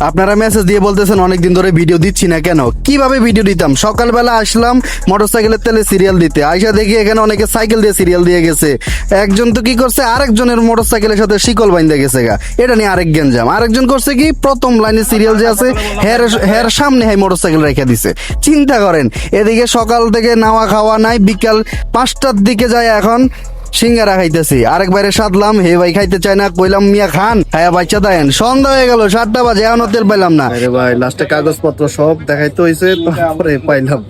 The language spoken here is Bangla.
আপনারা মেসেজ দিয়ে বলতেছেন অনেকদিন ধরে ভিডিও দিচ্ছি না কেন। কিভাবে ভিডিও দিতাম? সকালবেলা আসলাম মোটরসাইকেলের তেলে সিরিয়াল দিতে, আইসা দেখি এখানে অনেকে সাইকেল দিয়ে সিরিয়াল দিয়ে গেছে। একজন তো কি করছে, আরেকজনের মোটরসাইকেলের সাথে শিকল বাইন্ধে গেছে গা, এটা নিয়ে আরেক গেঞ্জাম। আরেকজন করছে কি, প্রথম লাইনে সিরিয়াল যে আছে হের সামনে মোটরসাইকেল রেখে দিছে। চিন্তা করেন, এদিকে সকাল থেকে নাওয়া খাওয়া নাই, বিকাল 5টার দিকে যায় এখন সিঙ্গারা খাইতেছি। আরেক বাইরে সাধলাম, হে ভাই খাইতে চায় না, কইলাম মিয়া খান, হ্যাঁ বাচ্চা দেন। সন্ধ্যা হয়ে গেল, 7টা বাজে, এখনো তেল পাইলাম না। আরে ভাই লাস্টে কাগজপত্র সব দেখাইতে হইছে, তারপরে পাইলাম।